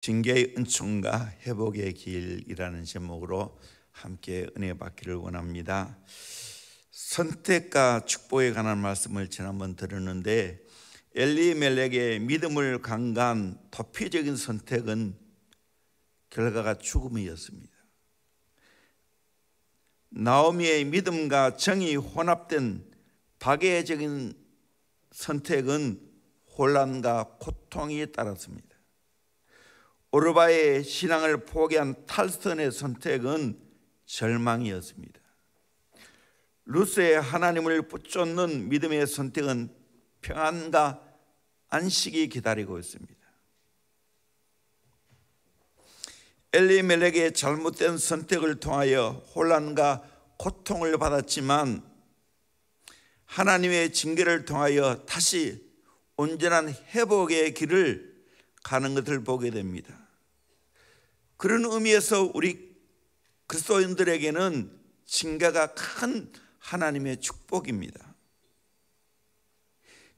징계의 은총과 회복의 길이라는 제목으로 함께 은혜 받기를 원합니다. 선택과 축복에 관한 말씀을 지난번 들었는데, 엘리멜렉의 믿음을 강간 도피적인 선택은 결과가 죽음이었습니다. 나오미의 믿음과 정이 혼합된 박애적인 선택은 혼란과 고통이 따랐습니다. 오르바의 신앙을 포기한 탈선의 선택은 절망이었습니다. 루스의 하나님을 붙잡는 믿음의 선택은 평안과 안식이 기다리고 있습니다. 엘리멜렉의 잘못된 선택을 통하여 혼란과 고통을 받았지만, 하나님의 징계를 통하여 다시 온전한 회복의 길을 가는 것을 보게 됩니다. 그런 의미에서 우리 그리스도인들에게는 징계가 큰 하나님의 축복입니다.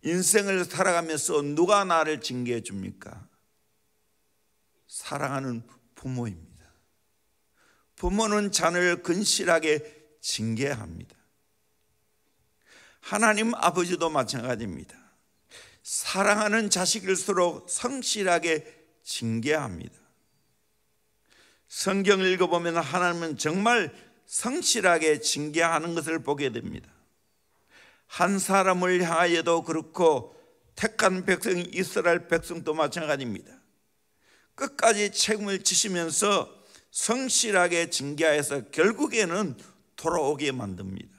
인생을 살아가면서 누가 나를 징계해 줍니까? 사랑하는 부모입니다. 부모는 자녀를 근실하게 징계합니다. 하나님 아버지도 마찬가지입니다. 사랑하는 자식일수록 성실하게 징계합니다. 성경을 읽어보면 하나님은 정말 성실하게 징계하는 것을 보게 됩니다. 한 사람을 향하여도 그렇고 택한 백성 이스라엘 백성도 마찬가지입니다. 끝까지 책임을 지시면서 성실하게 징계하여서 결국에는 돌아오게 만듭니다.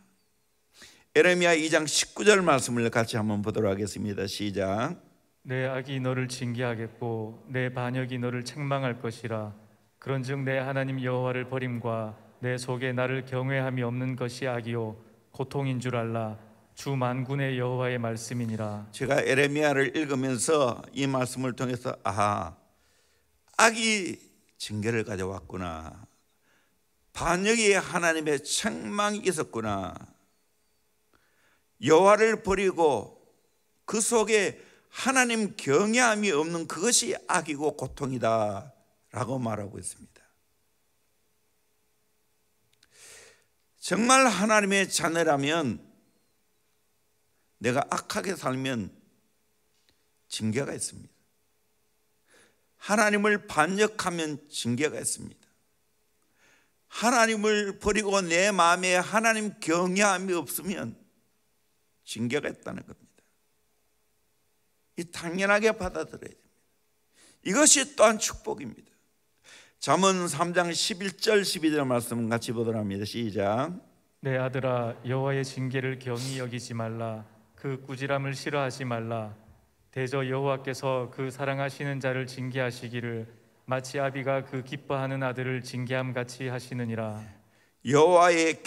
에레미야 2장 19절 말씀을 같이 한번 보도록 하겠습니다. 시작. 내 악이 너를 징계하겠고 내 반역이 너를 책망할 것이라. 그런즉 내 하나님 여호와를 버림과 내 속에 나를 경외함이 없는 것이 악이요 고통인 줄 알라. 주 만군의 여호와의 말씀이니라. 제가 에레미야를 읽으면서 이 말씀을 통해서 악이 징계를 가져왔구나, 반역이 하나님의 책망이 있었구나, 여호와를 버리고 그 속에 하나님 경외함이 없는 그것이 악이고 고통이다 라고 말하고 있습니다. 정말 하나님의 자녀라면 내가 악하게 살면 징계가 있습니다. 하나님을 반역하면 징계가 있습니다. 하나님을 버리고 내 마음에 하나님 경외함이 없으면 징계가 있다는 겁니다. 이 당연하게 받아들여야 됩니다. 이것이 또한 축복입니다. 잠언 3장 11절 12절 말씀 같이 보도록 합니다. 시작. 내 아들아, 여호와의 징계를 경히 여기지 말라. 그 꾸지람을 싫어하지 말라. 대저 여호와께서 그 사랑하시는 자를 징계하시기를 마치 아비가 그 기뻐하는 아들을 징계함 같이 하시느니라. 여호와의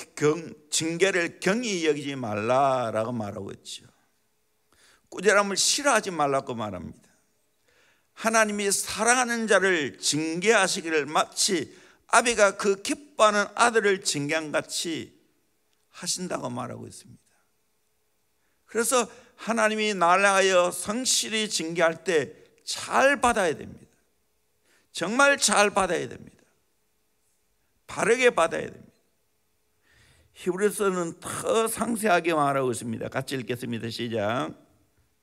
징계를 경히 여기지 말라라고 말하고 있죠. 꾸지람을 싫어하지 말라고 말합니다. 하나님이 사랑하는 자를 징계하시기를 마치 아비가 그 기뻐하는 아들을 징계함 같이 하신다고 말하고 있습니다. 그래서 하나님이 나를 향하여 성실히 징계할 때 잘 받아야 됩니다. 정말 잘 받아야 됩니다. 바르게 받아야 됩니다. 히브리서는 더 상세하게 말하고 있습니다. 같이 읽겠습니다. 시작.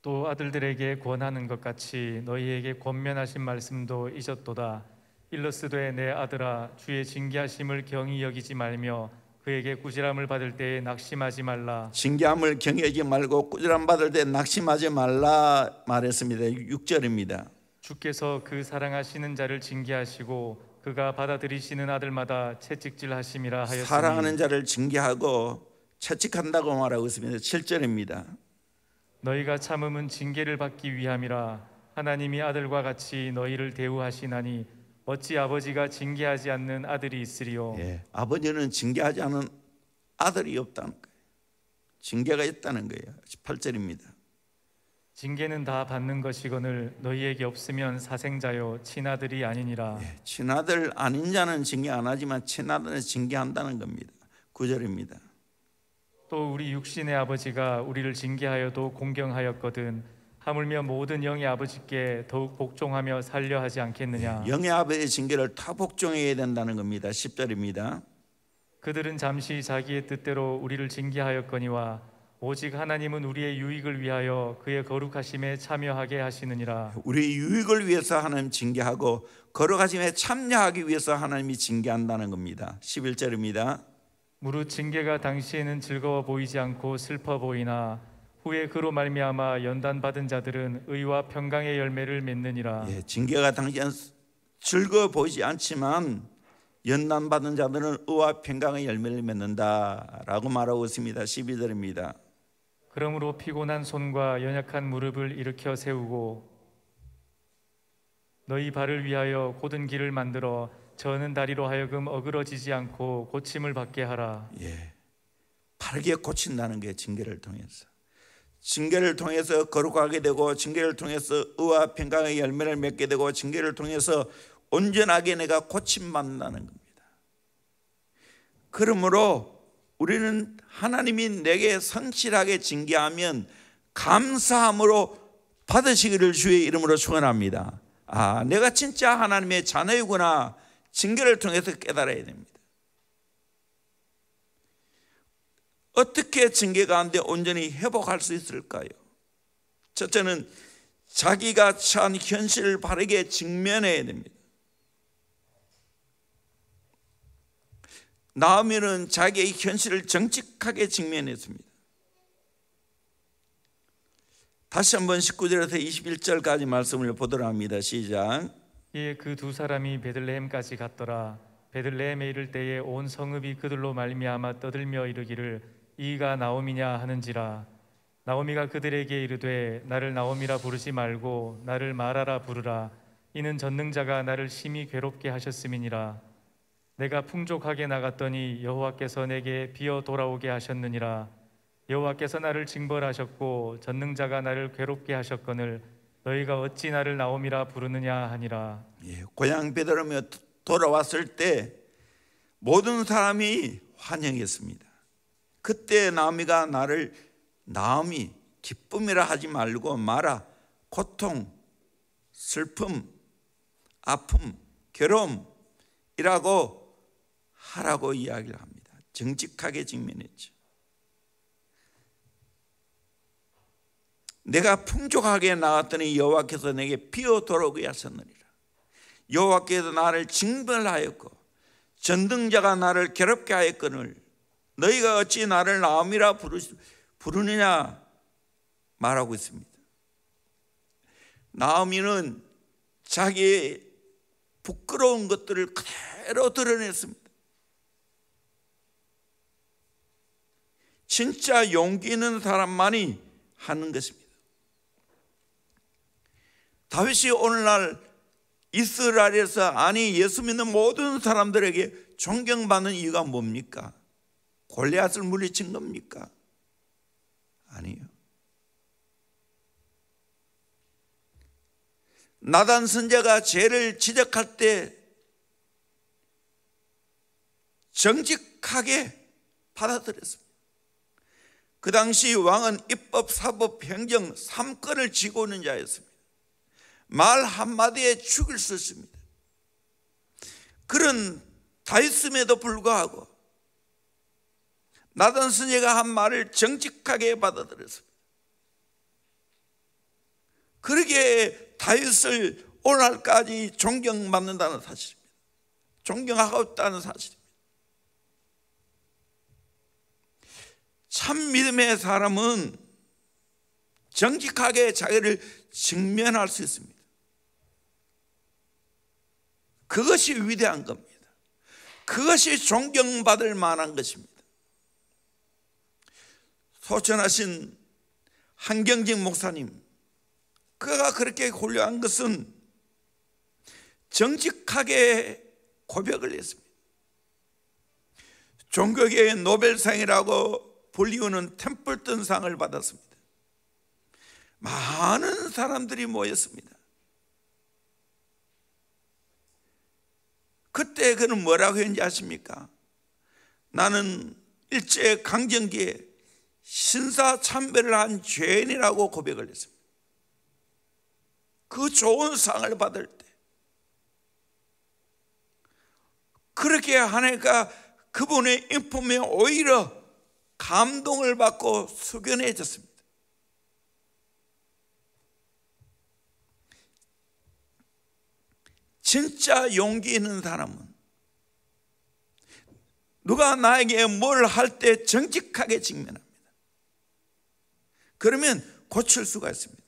또 아들들에게 권하는 것 같이 너희에게 권면하신 말씀도 잊었도다. 일러스되 내 아들아, 주의 징계하심을 경히 여기지 말며 그에게 꾸지람을 받을 때에 낙심하지 말라. 징계함을 경히 여기지 말고 꾸지람 받을 때 낙심하지 말라 말했습니다. 6절입니다. 주께서 그 사랑하시는 자를 징계하시고 그가 받아들이시는 아들마다 채찍질하심이라 하였으니. 사랑하는 자를 징계하고 채찍한다고 말하고 있습니다. 7절입니다. 너희가 참음은 징계를 받기 위함이라. 하나님이 아들과 같이 너희를 대우하시나니 어찌 아버지가 징계하지 않는 아들이 있으리요. 아버지는 징계하지 않은 아들이 없다는 거예요. 징계가 있다는 거예요. 18절입니다. 징계는 다 받는 것이거늘 너희에게 없으면 사생자요 친아들이 아니니라. 친아들 아닌 자는 징계 안 하지만 친아들은 징계한다는 겁니다. 9절입니다. 또 우리 육신의 아버지가 우리를 징계하여도 공경하였거든 하물며 모든 영의 아버지께 더욱 복종하며 살려 하지 않겠느냐. 영의 아버지의 징계를 다 복종해야 된다는 겁니다. 10절입니다. 그들은 잠시 자기의 뜻대로 우리를 징계하였거니와 오직 하나님은 우리의 유익을 위하여 그의 거룩하심에 참여하게 하시느니라. 우리 유익을 위해서 하나님 징계하고 거룩하심에 참여하기 위해서 하나님이 징계한다는 겁니다. 11절입니다. 무릇 징계가 당시에는 즐거워 보이지 않고 슬퍼 보이나 후에 그로 말미암아 연단 받은 자들은 의와 평강의 열매를 맺느니라. 징계가 당시엔 즐거워 보이지 않지만 연단 받은 자들은 의와 평강의 열매를 맺는다라고 말하고 있습니다. 12절입니다. 그러므로 피곤한 손과 연약한 무릎을 일으켜 세우고 너희 발을 위하여 곧은 길을 만들어 저는 다리로 하여금 어그러지지 않고 고침을 받게 하라. 바르게 고친다는 게 징계를 통해서. 징계를 통해서 거룩하게 되고 징계를 통해서 의와 평강의 열매를 맺게 되고 징계를 통해서 온전하게 내가 고침받는다는 겁니다. 그러므로 우리는 하나님이 내게 성실하게 징계하면 감사함으로 받으시기를 주의 이름으로 축원합니다. 내가 진짜 하나님의 자녀이구나. 징계를 통해서 깨달아야 됩니다. 어떻게 징계 가운데 온전히 회복할 수 있을까요? 첫째는 자기가 처한 현실을 바르게 직면해야 됩니다. 나오미는 자기의 현실을 정직하게 직면했습니다. 다시 한번 19절에서 21절까지 말씀을 보도록 합니다. 시작. 이에 그 두 사람이 베들레헴까지 갔더라. 베들레헴에 이를 때에 온 성읍이 그들로 말미암아 떠들며 이르기를 이가 나오미냐 하는지라. 나오미가 그들에게 이르되 나를 나오미라 부르지 말고 나를 마라라 부르라. 이는 전능자가 나를 심히 괴롭게 하셨음이니라. 내가 풍족하게 나갔더니 여호와께서 내게 비어 돌아오게 하셨느니라. 여호와께서 나를 징벌하셨고 전능자가 나를 괴롭게 하셨거늘 너희가 어찌 나를 나오미라 부르느냐 하니라. 고향 베들레헴에 돌아왔을 때 모든 사람이 환영했습니다. 그때 나오미가 나를 나오미 기쁨이라 하지 말고 마라 고통, 슬픔, 아픔, 괴로움이라고 하라고 이야기를 합니다. 정직하게 직면했죠. 내가 풍족하게 나왔더니 여호와께서 내게 비어 돌아오게 하셨느니라. 여호와께서 나를 징벌하였고 전능자가 나를 괴롭게 하였거늘 너희가 어찌 나를 나오미라 부르느냐 말하고 있습니다. 나오미는 자기의 부끄러운 것들을 그대로 드러냈습니다. 진짜 용기 있는 사람만이 하는 것입니다. 다윗이 오늘날 이스라엘에서 예수 믿는 모든 사람들에게 존경받는 이유가 뭡니까? 골리앗을 물리친 겁니까? 아니요. 나단 선지자가 죄를 지적할 때 정직하게 받아들였습니다. 그 당시 왕은 입법, 사법, 행정 3권을 쥐고 있는 자였습니다. 말 한마디에 죽일 수 있습니다. 그런 다윗임에도 불구하고 나단 선지자가 한 말을 정직하게 받아들였습니다. 그러기에 다윗을 오늘까지 존경받는다는 사실입니다. 존경하고 있다는 사실입니다. 참 믿음의 사람은 정직하게 자기를 직면할 수 있습니다. 그것이 위대한 겁니다. 그것이 존경받을 만한 것입니다. 소천하신 한경직 목사님, 그가 그렇게 훌륭한 것은 정직하게 고백을 했습니다. 종교계의 노벨상이라고 불리우는 템플턴상을 받았습니다. 많은 사람들이 모였습니다. 그때 그는 뭐라고 했는지 아십니까? 나는 일제강점기에 신사참배를 한 죄인이라고 고백을 했습니다. 그 좋은 상을 받을 때 그렇게 하니까 그분의 인품에 오히려 감동을 받고 숙연해졌습니다. 진짜 용기 있는 사람은 누가 나에게 뭘 할 때 정직하게 직면합니다. 그러면 고칠 수가 있습니다.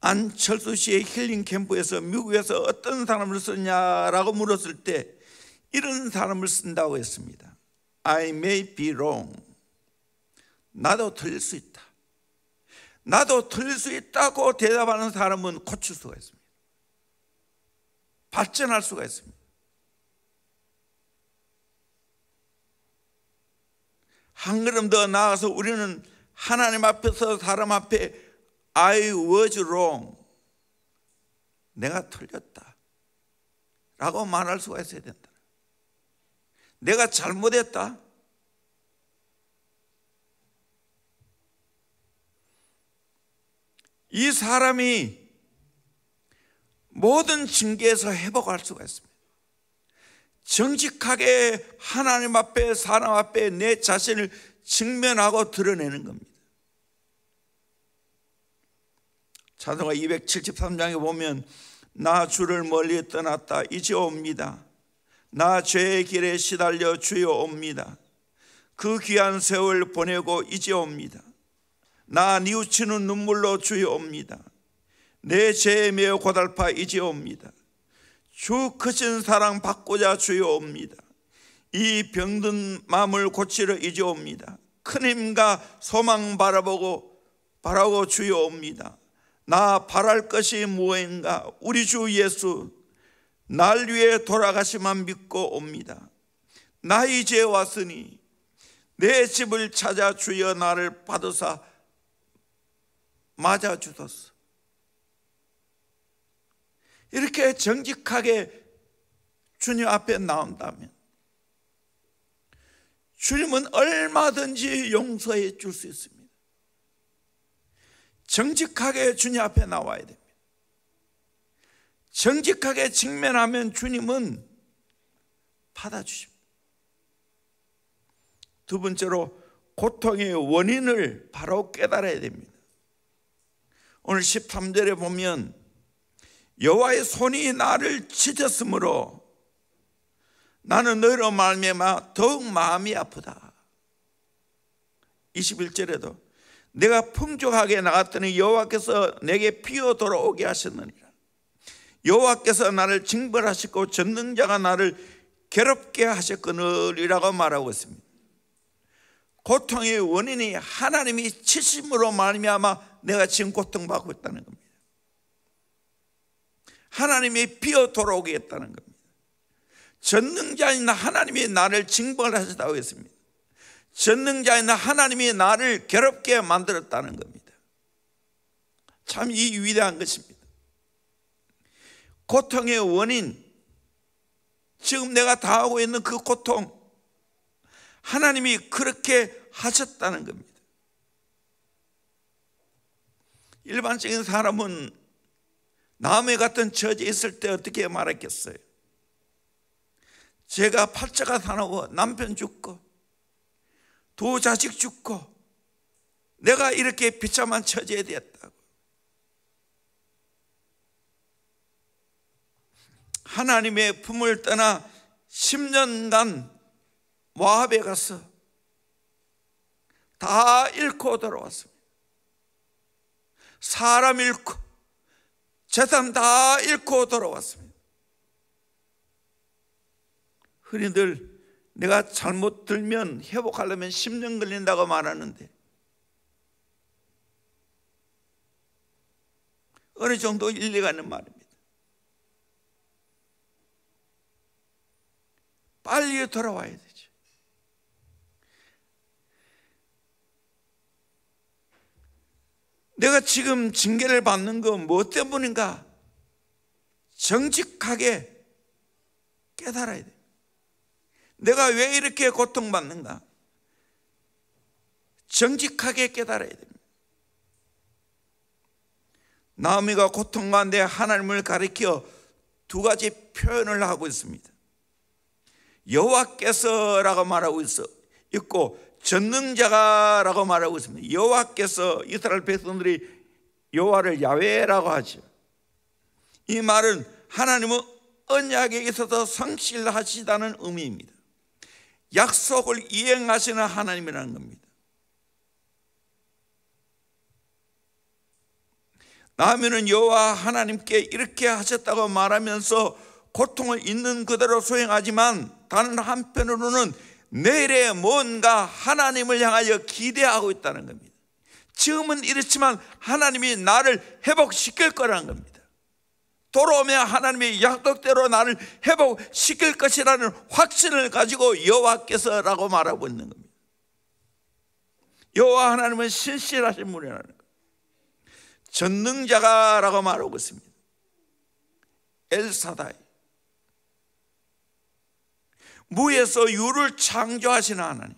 안철수 씨의 힐링 캠프에서 미국에서 어떤 사람을 쓰냐라고 물었을 때 이런 사람을 쓴다고 했습니다. I may be wrong. 나도 틀릴 수 있다. 나도 틀릴 수 있다고 대답하는 사람은 고칠 수가 있습니다. 발전할 수가 있습니다. 한 걸음 더 나아가서 우리는 하나님 앞에서 사람 앞에 I was wrong. 내가 틀렸다 라고 말할 수가 있어야 된다. 내가 잘못했다. 이 사람이 모든 징계에서 회복할 수가 있습니다. 정직하게 하나님 앞에 사람 앞에 내 자신을 직면하고 드러내는 겁니다. 찬송가 273장에 보면 나 주를 멀리 떠났다 이제 옵니다. 나 죄의 길에 시달려 주여 옵니다. 그 귀한 세월 보내고 이제 옵니다. 나 뉘우치는 눈물로 주여 옵니다. 내 죄에 매어 고달파 이제 옵니다. 주 크신 사랑 받고자 주여 옵니다. 이 병든 마음을 고치러 이제 옵니다. 큰 힘과 소망 바라보고 주여 옵니다. 나 바랄 것이 무엇인가? 우리 주 예수 날 위해 돌아가시만 믿고 옵니다. 나 이제 왔으니 내 집을 찾아 주여 나를 받으사 맞아 주소서. 이렇게 정직하게 주님 앞에 나온다면 주님은 얼마든지 용서해 줄 수 있습니다. 정직하게 주님 앞에 나와야 됩니다. 정직하게 직면하면 주님은 받아주십니다. 두 번째로 고통의 원인을 바로 깨달아야 됩니다. 오늘 13절에 보면 여호와의 손이 나를 찢었으므로 나는 너희로 말미암아 더욱 마음이 아프다. 21절에도 내가 풍족하게 나갔더니 여호와께서 내게 피어 돌아오게 하셨느니라. 여호와께서 나를 징벌하시고 전능자가 나를 괴롭게 하셨거니라고 말하고 있습니다. 고통의 원인이 하나님이 치심으로 말미암아 내가 지금 고통받고 있다는 겁니다. 하나님이 피어 돌아오게 했다는 겁니다. 전능자인 하나님이 나를 징벌하셨다고 했습니다. 전능자인 하나님이 나를 괴롭게 만들었다는 겁니다. 참 이 위대한 것입니다. 고통의 원인, 지금 내가 당하고 있는 그 고통, 하나님이 그렇게 하셨다는 겁니다. 일반적인 사람은 남의 같은 처지에 있을 때 어떻게 말했겠어요? 제가 팔자가 사나워 남편 죽고 두 자식 죽고 내가 이렇게 비참한 처지에 되었다고. 하나님의 품을 떠나 10년간 모압에 가서 다 잃고 돌아왔습니다. 사람 잃고 재산 다 잃고 돌아왔습니다. 흔히들 내가 잘못 들면 회복하려면 10년 걸린다고 말하는데 어느 정도 일리가 있는 말입니다. 빨리 돌아와야 되죠. 내가 지금 징계를 받는 거 뭐 때문인가? 정직하게 깨달아야 돼요. 내가 왜 이렇게 고통받는가? 정직하게 깨달아야 됩니다. 나오미가 고통 가운데 하나님을 가리켜 두 가지 표현을 하고 있습니다. 여호와께서라고 말하고 있고 전능자가라고 말하고 있습니다. 여호와께서, 이스라엘 백성들이 여호와를 야훼라고 하죠. 이 말은 하나님은 언약에 있어서 성실하시다는 의미입니다. 약속을 이행하시는 하나님이라는 겁니다. 나아미는 여호와 하나님께 이렇게 하셨다고 말하면서 고통을 있는 그대로 수행하지만 다른 한편으로는 내일에 뭔가 하나님을 향하여 기대하고 있다는 겁니다. 지금은 이렇지만 하나님이 나를 회복시킬 거라는 겁니다. 돌아오면 하나님이 약속대로 나를 회복시킬 것이라는 확신을 가지고 여호와께서라고 말하고 있는 겁니다. 여호와 하나님은 신실하신 분이라는 겁니다. 전능자가라고 말하고 있습니다. 엘사다이, 무에서 유를 창조하시는 하나님,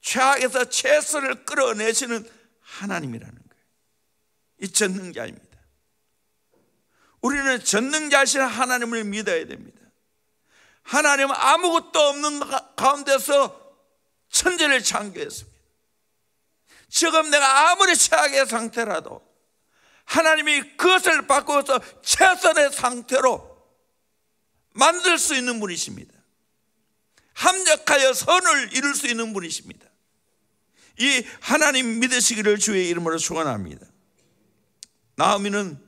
최악에서 최선을 끌어내시는 하나님이라는 거예요. 이 전능자입니다. 우리는 전능자이신 하나님을 믿어야 됩니다. 하나님은 아무것도 없는 가운데서 천지를 창조했습니다. 지금 내가 아무리 최악의 상태라도 하나님이 그것을 바꾸어서 최선의 상태로 만들 수 있는 분이십니다. 합력하여 선을 이룰 수 있는 분이십니다. 이 하나님 믿으시기를 주의 이름으로 축원합니다. 나오미는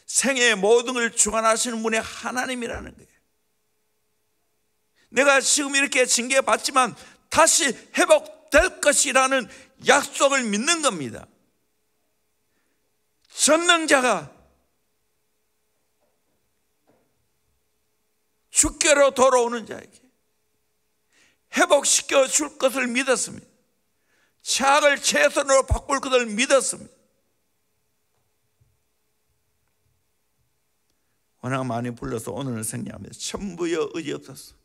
생애의 모든 걸 주관하시는 분이 하나님이라는 거예요. 내가 지금 이렇게 징계받지만 다시 회복될 것이라는 약속을 믿는 겁니다. 전능자가 주께로 돌아오는 자에게 회복시켜 줄 것을 믿었습니다. 최악을 최선으로 바꿀 것을 믿었습니다. 워낙 많이 불러서 오늘은 생략합니다. 천부여 의지없소서.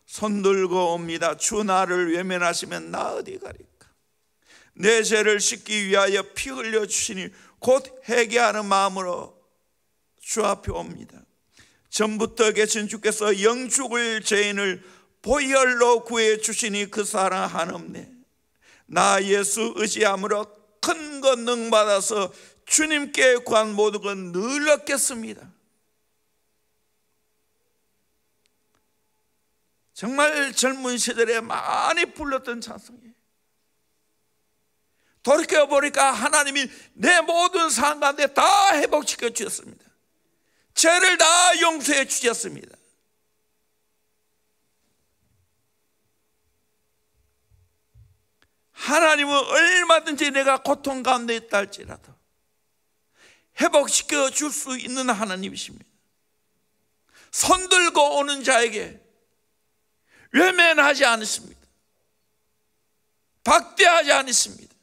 손들고 옵니다. 주 나를 외면하시면 나 어디 가리까. 내 죄를 씻기 위하여 피 흘려 주시니 곧 회개하는 마음으로 주 앞에 옵니다. 전부터 계신 주께서 영죽을 죄인을 보혈로 구해 주시니 그 사랑 한없네. 나 예수 의지함으로 큰 권능 받아서 주님께 구한 모든 건 늘 얻겠습니다. 정말 젊은 시절에 많이 불렀던 찬송이에요. 돌이켜보니까 하나님이 내 모든 상황 가운데 다 회복시켜 주셨습니다. 죄를 다 용서해 주셨습니다. 하나님은 얼마든지 내가 고통 가운데 있다 할지라도 회복시켜 줄 수 있는 하나님이십니다. 손들고 오는 자에게 외면하지 않으십니다. 박대하지 않으십니다.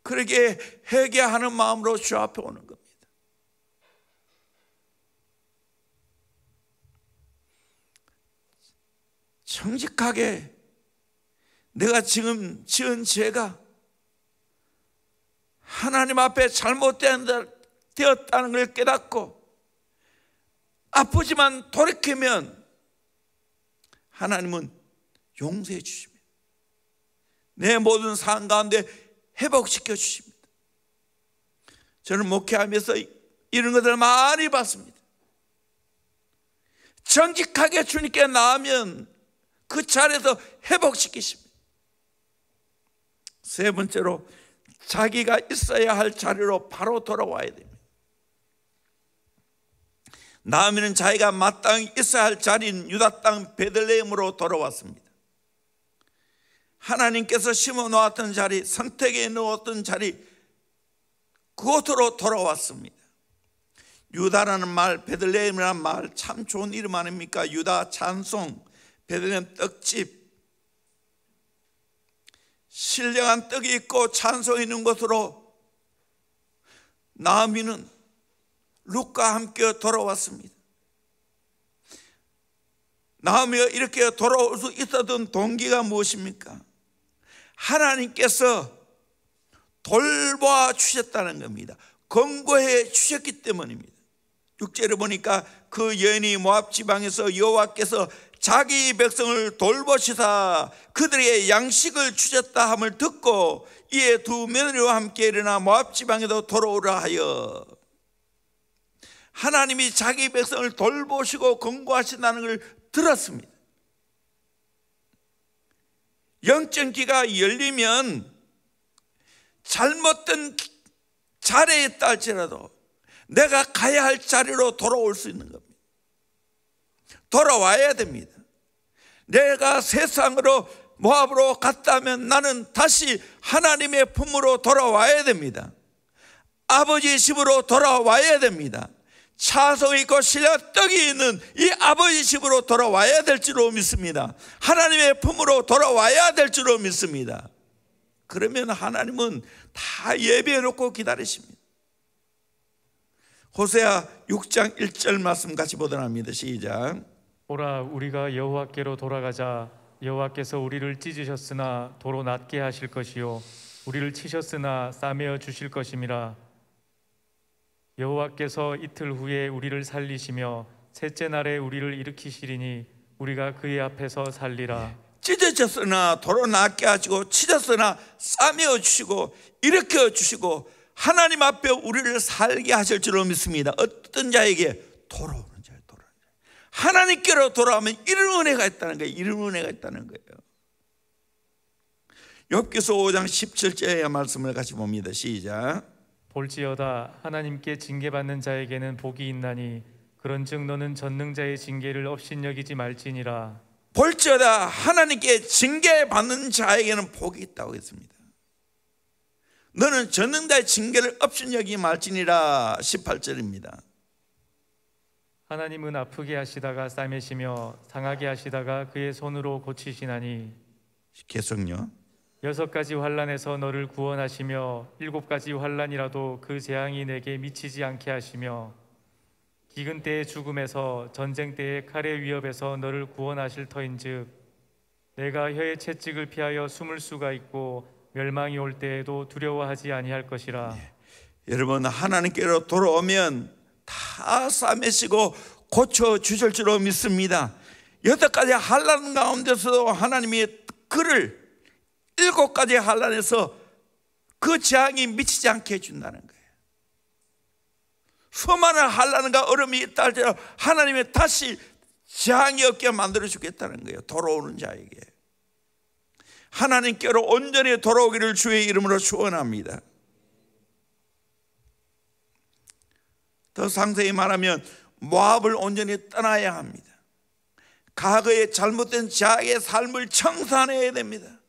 그러게 회개하는 마음으로 주 앞에 오는 겁니다. 정직하게 내가 지금 지은 죄가 하나님 앞에 잘못되었다는 걸 깨닫고 아프지만 돌이키면 하나님은 용서해 주십니다. 내 모든 상황 가운데 회복시켜 주십니다. 저는 목회하면서 이런 것들을 많이 봤습니다. 정직하게 주님께 나오면 그 자리에서 회복시키십니다. 세 번째로 자기가 있어야 할 자리로 바로 돌아와야 됩니다. 나오미는 자기가 마땅히 있어야 할 자리인 유다 땅 베들레헴으로 돌아왔습니다. 하나님께서 심어놓았던 자리, 선택해 놓았던 자리, 그곳으로 돌아왔습니다. 유다라는 말, 베들레헴이라는 말 참 좋은 이름 아닙니까? 유다 찬송, 베들레헴 떡집, 신령한 떡이 있고 찬송이 있는 곳으로 나오미는 룻과 함께 돌아왔습니다. 나오미가 이렇게 돌아올 수 있었던 동기가 무엇입니까? 하나님께서 돌봐 주셨다는 겁니다. 권고해 주셨기 때문입니다. 6절에 보니까 그 여인이 모압 지방에서 여호와께서 자기 백성을 돌보시사 그들에게 양식을 주셨다 함을 듣고 이에 두 며느리와 함께 일어나 모압 지방에도 돌아오라 하여, 하나님이 자기 백성을 돌보시고 권고하신다는 걸 들었습니다. 영적 귀가 열리면 잘못된 자리에 있다 할지라도 내가 가야 할 자리로 돌아올 수 있는 겁니다. 돌아와야 됩니다. 내가 세상으로 모압으로 갔다면 나는 다시 하나님의 품으로 돌아와야 됩니다. 아버지의 집으로 돌아와야 됩니다. 차성이 있고 신랑 떡이 있는 이 아버지 집으로 돌아와야 될 줄로 믿습니다. 하나님의 품으로 돌아와야 될 줄로 믿습니다. 그러면 하나님은 다 예배해 놓고 기다리십니다. 호세아 6장 1절 말씀 같이 보도록 합니다. 시작. 보라, 우리가 여호와께로 돌아가자. 여호와께서 우리를 찢으셨으나 도로 낫게 하실 것이요 우리를 치셨으나 싸매어 주실 것임이라. 여호와께서 이틀 후에 우리를 살리시며 셋째 날에 우리를 일으키시리니 우리가 그의 앞에서 살리라. 찢어졌으나 도로 낫게 하시고 치셨으나 싸매어 주시고 일으켜 주시고 하나님 앞에 우리를 살게 하실 줄로 믿습니다. 어떤 자에게? 돌아오는 자예요. 돌아오는 자. 하나님께로 돌아오면 이런 은혜가 있다는 거예요. 이런 은혜가 있다는 거예요. 욥기서 5장 17절의 말씀을 같이 봅니다. 시작. 볼지어다 하나님께 징계받는 자에게는 복이 있나니 그런즉 너는 전능자의 징계를 업신여기지 말지니라. 볼지어다 하나님께 징계받는 자에게는 복이 있다고 했습니다. 너는 전능자의 징계를 업신여기지 말지니라. 18절입니다. 하나님은 아프게 하시다가 싸매시며 상하게 하시다가 그의 손으로 고치시나니. 계속요. 6가지 환난에서 너를 구원하시며 7가지 환난이라도 그 재앙이 내게 미치지 않게 하시며 기근 때의 죽음에서 전쟁 때의 칼의 위협에서 너를 구원하실 터인즉 내가 혀의 채찍을 피하여 숨을 수가 있고 멸망이 올 때에도 두려워하지 아니할 것이라. 여러분, 하나님께로 돌아오면 다 싸매시고 고쳐주실 줄로 믿습니다. 8가지 환난 가운데서도 하나님이 그를 7가지 환난에서 그 재앙이 미치지 않게 해준다는 거예요. 수많은 환난과 어려움이 있다 할지라도 하나님이 다시 재앙이 없게 만들어 주겠다는 거예요. 돌아오는 자에게. 하나님께로 온전히 돌아오기를 주의 이름으로 축원합니다. 더 상세히 말하면 모압을 온전히 떠나야 합니다. 과거의 잘못된 자기의 삶을 청산해야 됩니다.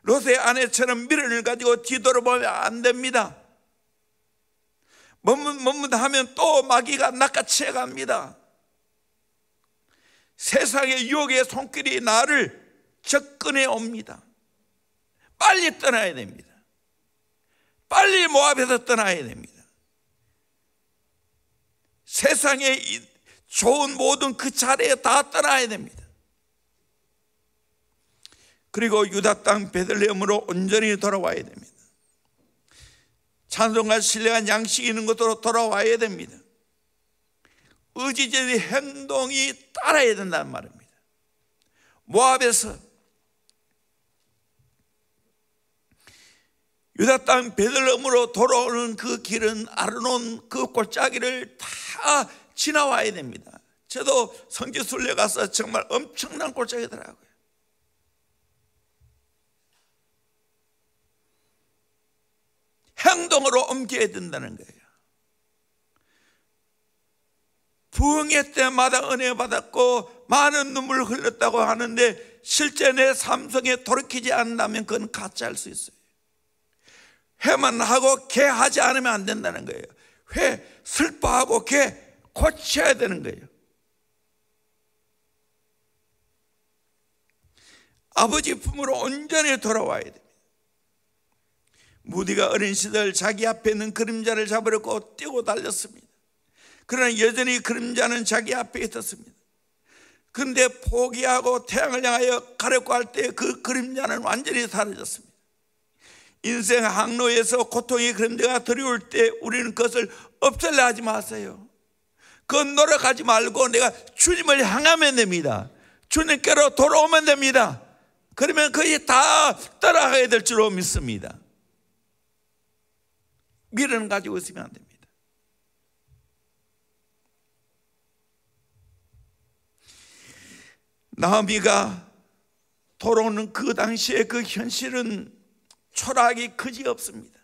롯의 아내처럼 미련을 가지고 뒤돌아보면 안 됩니다. 머뭇머뭇하면 또 마귀가 낚아채 갑니다. 세상의 유혹의 손길이 나를 접근해 옵니다. 빨리 떠나야 됩니다. 빨리 모압에서 떠나야 됩니다. 세상의 좋은 모든 그 자리에 다 떠나야 됩니다. 그리고 유다 땅 베들레헴으로 온전히 돌아와야 됩니다. 찬송과 신령한 양식이 있는 것으로 돌아와야 됩니다. 의지적인 행동이 따라야 된다는 말입니다. 모압에서 유다 땅 베들레헴으로 돌아오는 그 길은 아르논 그 골짜기를 다 지나와야 됩니다. 저도 성지순례 가서 정말 엄청난 골짜기더라고요. 행동으로 옮겨야 된다는 거예요. 부흥회 때마다 은혜 받았고 많은 눈물을 흘렸다고 하는데 실제 내 삶 속에 돌이키지 않는다면 그건 가짜일 수 있어요. 회만 하고 개 하지 않으면 안 된다는 거예요. 회 슬퍼하고 개 고쳐야 되는 거예요. 아버지 품으로 온전히 돌아와야 됩니다. 무디가 어린 시절 자기 앞에 있는 그림자를 잡으려고 뛰고 달렸습니다. 그러나 여전히 그림자는 자기 앞에 있었습니다. 그런데 포기하고 태양을 향하여 가려고 할 때 그 그림자는 완전히 사라졌습니다. 인생 항로에서 고통의 그림자가 들어올 때 우리는 그것을 없애려 하지 마세요. 그건 노력하지 말고 내가 주님을 향하면 됩니다. 주님께로 돌아오면 됩니다. 그러면 거의 다 따라가야 될 줄로 믿습니다. 미련을 가지고 있으면 안 됩니다. 나오미가 돌아오는 그 당시에 그 현실은 초라하기 그지없습니다.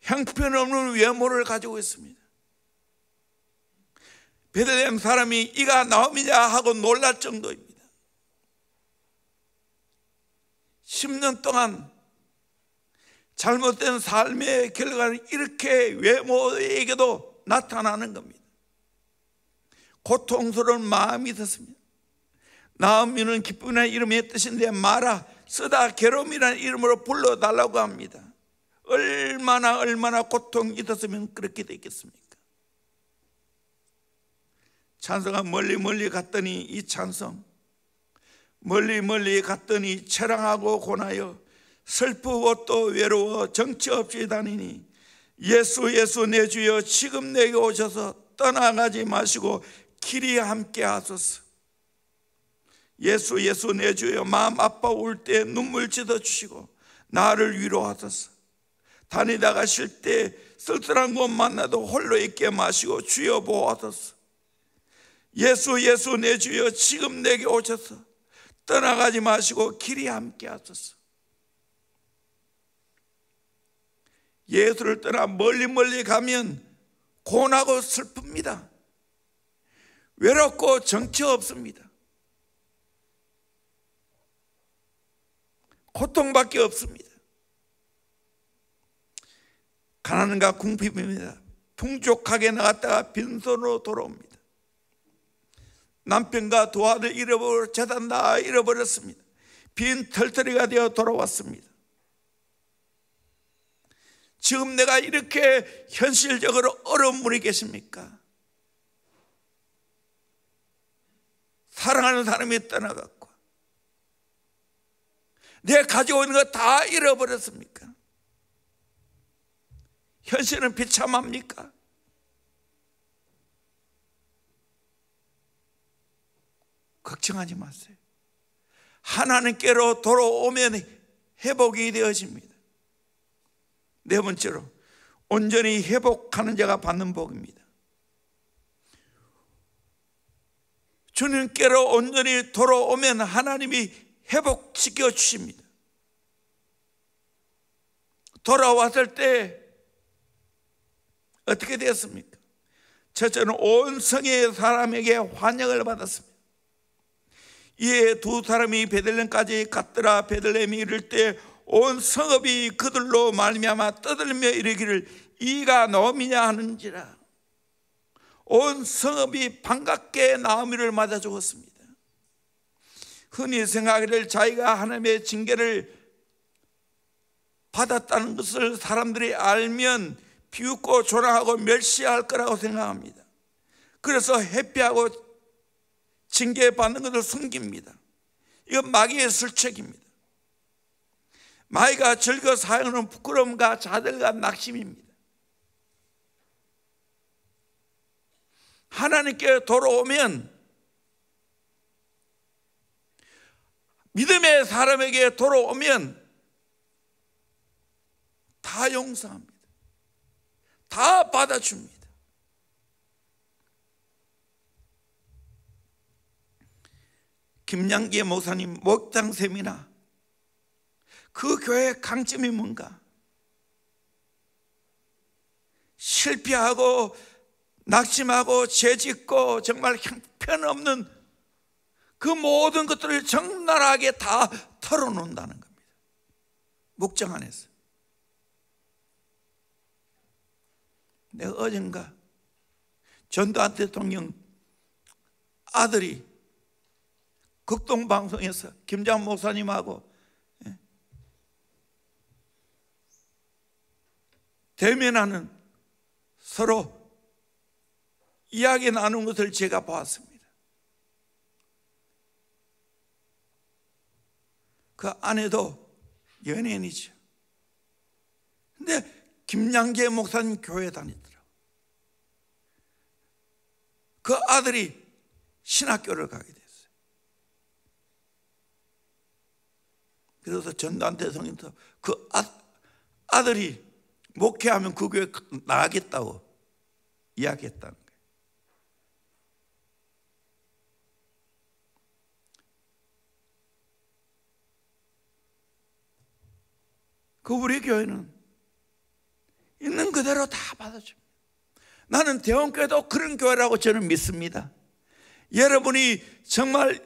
형편없는 외모를 가지고 있습니다. 베들레헴 사람이 이가 나오미냐 하고 놀랄 정도입니다. 10년 동안 잘못된 삶의 결과는 이렇게 외모에게도 나타나는 겁니다. 고통스러운 마음이 든습니다. 나오미는 기쁨이라는 이름의 뜻인데 마라, 쓰다 괴로움이라는 이름으로 불러달라고 합니다. 얼마나 고통이 있었으면 그렇게 되겠습니까? 찬송가 멀리 갔더니 이 찬송, 멀리 갔더니 처량하고 고나여 슬프고 또 외로워 정처 없이 다니니 예수 내 주여 지금 내게 오셔서 떠나가지 마시고 길이 함께 하소서. 예수 내 주여 마음 아파올 때 눈물 찢어 주시고 나를 위로하소서. 다니다가 쉴 때 쓸쓸한 곳 만나도 홀로 있게 마시고 주여 보호하소서. 예수 내 주여 지금 내게 오셔서 떠나가지 마시고 길이 함께 하소서. 예수를 떠나 멀리 가면 고나고 슬픕니다. 외롭고 정처 없습니다. 고통밖에 없습니다. 가난과 궁핍입니다. 풍족하게 나갔다가 빈손으로 돌아옵니다. 남편과 두 아들 잃어버려 재단 다 잃어버렸습니다. 빈 털터리가 되어 돌아왔습니다. 지금 내가 이렇게 현실적으로 어려운 분이 계십니까? 사랑하는 사람이 떠나갔고 내가 가지고 있는 거 다 잃어버렸습니까? 현실은 비참합니까? 걱정하지 마세요. 하나님께로 돌아오면 회복이 되어집니다. 네 번째로 온전히 회복하는 자가 받는 복입니다. 주님께로 온전히 돌아오면 하나님이 회복시켜 주십니다. 돌아왔을 때 어떻게 되었습니까? 첫째는 온 성의 사람에게 환영을 받았습니다. 이에 두 사람이 베들레헴까지 갔더라. 베들레헴이 이를 때 온 성읍이 그들로 말미암아 떠들며 이르기를 이가 나오미냐 하는지라. 온 성읍이 반갑게 나오미를 맞아 주었습니다. 흔히 생각하기를 자기가 하나님의 징계를 받았다는 것을 사람들이 알면 비웃고 조롱하고 멸시할 거라고 생각합니다. 그래서 회피하고 징계받는 것을 숨깁니다. 이건 마귀의 술책입니다. 마귀가 즐겨 사용하는 부끄러움과 자들과 낙심입니다. 하나님께 돌아오면, 믿음의 사람에게 돌아오면 다 용서합니다. 다 받아줍니다. 김양기 목사님 목장 세미나, 그 교회의 강점이 뭔가? 실패하고 낙심하고 죄짓고 정말 형편없는 그 모든 것들을 적나라하게 다 털어놓는다는 겁니다. 목장 안에서. 내가 어젠가 전두환 대통령 아들이 극동방송에서 김장 목사님하고 대면하는, 서로 이야기 나눈 것을 제가 보았습니다. 그 아내도 연예인이죠. 근데 김양재 목사님 교회 다니더라고요. 그 아들이 신학교를 가게 됐어요. 그래서 전두환 대통령도 그 아들이 목회하면 그 교회 나가겠다고 이야기했다는 거예요. 그 우리 교회는 있는 그대로 다 받아줍니다. 나는 대원교회도 그런 교회라고 저는 믿습니다. 여러분이 정말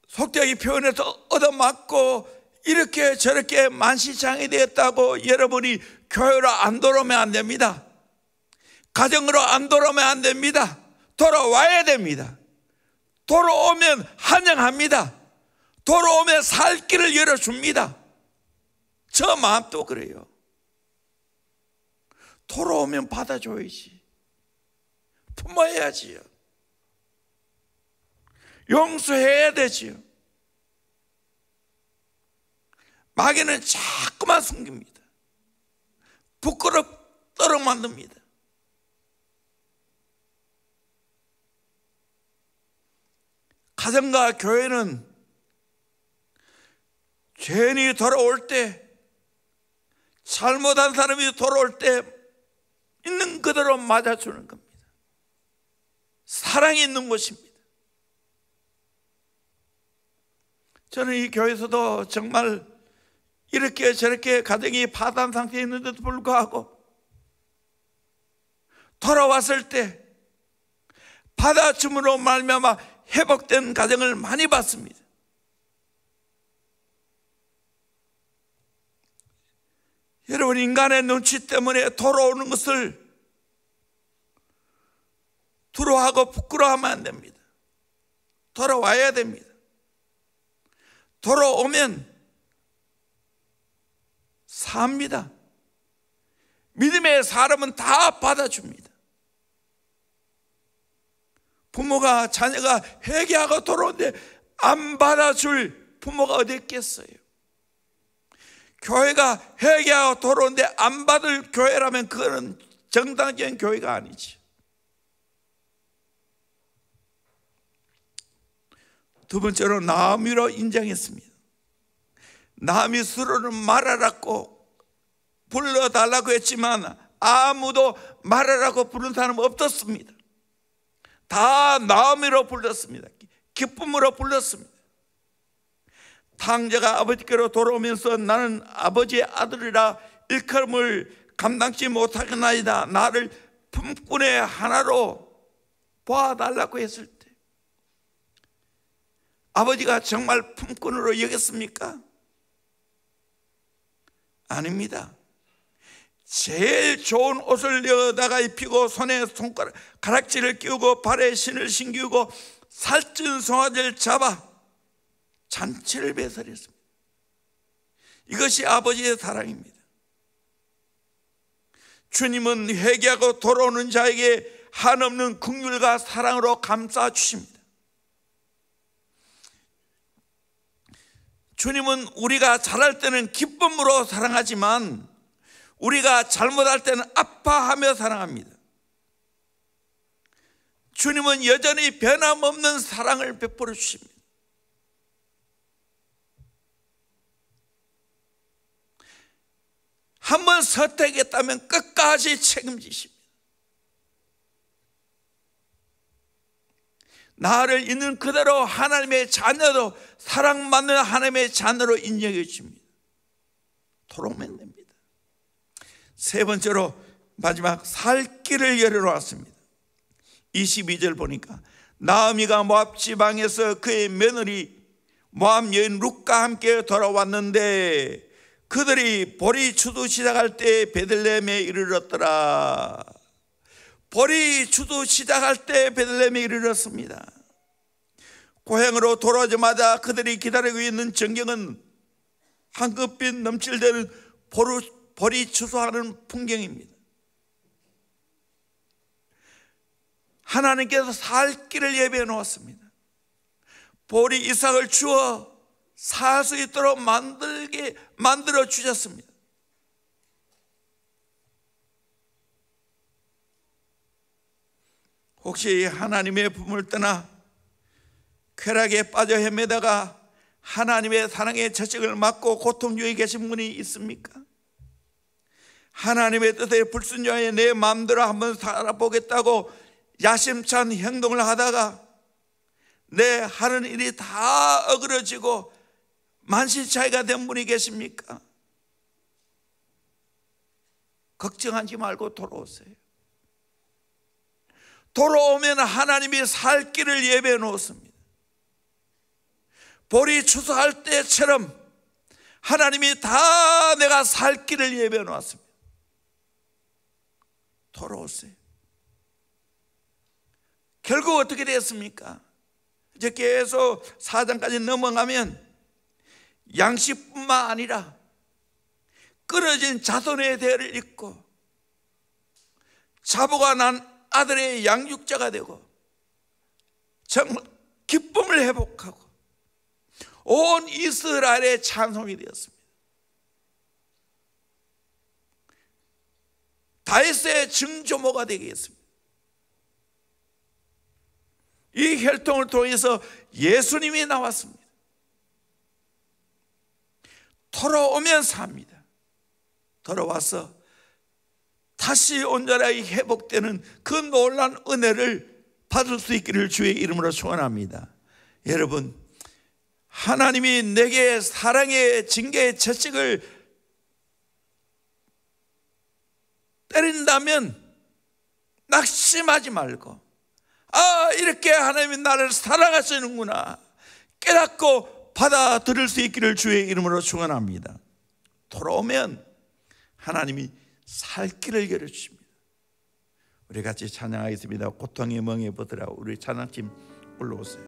속되게 표현해서 얻어맞고 이렇게 저렇게 만시장이 되었다고 여러분이 교회로 안 돌아오면 안 됩니다. 가정으로 안 돌아오면 안 됩니다. 돌아와야 됩니다. 돌아오면 환영합니다. 돌아오면 살 길을 열어줍니다. 저 마음도 그래요. 돌아오면 받아줘야지. 품어야지요. 용서해야 되지요. 마귀는 자꾸만 숨깁니다. 부끄럽도록 만듭니다. 가정과 교회는 죄인이 돌아올 때, 잘못한 사람이 돌아올 때 있는 그대로 맞아주는 겁니다. 사랑이 있는 곳입니다. 저는 이 교회에서도 정말 이렇게 저렇게 가정이 파탄 상태에 있는데도 불구하고 돌아왔을 때 받아줌으로 말미암아 회복된 가정을 많이 봤습니다. 여러분, 인간의 눈치 때문에 돌아오는 것을 두려워하고 부끄러워하면 안 됩니다. 돌아와야 됩니다. 돌아오면 삽니다. 믿음의 사람은 다 받아줍니다. 부모가 자녀가 회개하고 돌아오는데 안 받아줄 부모가 어디 있겠어요? 교회가 회개하고 돌아오는데 안 받을 교회라면 그거는 정당적인 교회가 아니지. 두 번째로 나아미로 인정했습니다. 나아미 스스로는 말하라고 불러달라고 했지만 아무도 말하라고 부른 사람은 없었습니다. 다 나아미로 불렀습니다. 기쁨으로 불렀습니다. 탕자가 아버지께로 돌아오면서 나는 아버지의 아들이라 일컬음을 감당치 못하겠나이다. 나를 품꾼의 하나로 봐달라고 했을 때 아버지가 정말 품꾼으로 여겼습니까? 아닙니다. 제일 좋은 옷을 여다가 입히고 손에 손가락 가락지를 끼우고 발에 신을 신기우고 살찐 송아지를 잡아 잔치를 배설했습니다. 이것이 아버지의 사랑입니다. 주님은 회개하고 돌아오는 자에게 한없는 긍휼과 사랑으로 감싸 주십니다. 주님은 우리가 잘할 때는 기쁨으로 사랑하지만 우리가 잘못할 때는 아파하며 사랑합니다. 주님은 여전히 변함없는 사랑을 베풀어 주십니다. 한번 선택했다면 끝까지 책임지십니다. 나를 있는 그대로 하나님의 자녀로 사랑받는 하나님의 자녀로 인정해 주십니다. 돌아오면 됩니다. 세 번째로 마지막 살 길을 열어놓았습니다. 22절 보니까 나오미가 모압 지방에서 그의 며느리 모압 여인 룻과 함께 돌아왔는데 그들이 보리 추수 시작할 때 베들레헴에 이르렀더라. 보리 추수 시작할 때 베들레헴에 이르렀습니다. 고향으로 돌아오자마자 그들이 기다리고 있는 전경은 황금빛 넘칠대는 보리 추수하는 풍경입니다. 하나님께서 살 길을 예비해 놓았습니다. 보리 이삭을 주어 살 수 있도록 만들어 주셨습니다. 혹시 하나님의 품을 떠나 쾌락에 빠져 헤매다가 하나님의 사랑의 채찍을 맞고 고통 중에 계신 분이 있습니까? 하나님의 뜻에 불순종하여 내 마음대로 한번 살아보겠다고 야심찬 행동을 하다가 내 하는 일이 다 어그러지고 만신창이가 된 분이 계십니까? 걱정하지 말고 돌아오세요. 돌아오면 하나님이 살 길을 예배해 놓습니다. 보리 추수할 때처럼 하나님이 다 내가 살 길을 예배해 놓았습니다. 돌아오세요. 결국 어떻게 됐습니까? 이제 계속 4장까지 넘어가면 양식뿐만 아니라 끊어진 자손의 대를 잇고 자보가 난 아들의 양육자가 되고 정말 기쁨을 회복하고 온 이스라엘의 찬송이 되었습니다. 다윗의 증조모가 되겠습니다. 이 혈통을 통해서 예수님이 나왔습니다. 돌아오면 삽니다. 돌아와서 다시 온전하게 회복되는 그 놀라운 은혜를 받을 수 있기를 주의 이름으로 축원합니다. 여러분, 하나님이 내게 사랑의 징계의 채찍을 때린다면 낙심하지 말고, 아, 이렇게 하나님이 나를 사랑하시는구나 깨닫고 받아들일 수 있기를 주의 이름으로 축원합니다. 돌아오면 하나님이 살 길을 열어주십니다. 우리 같이 찬양하겠습니다. 고통에 멍해 보더라. 우리 찬양팀 올라오세요.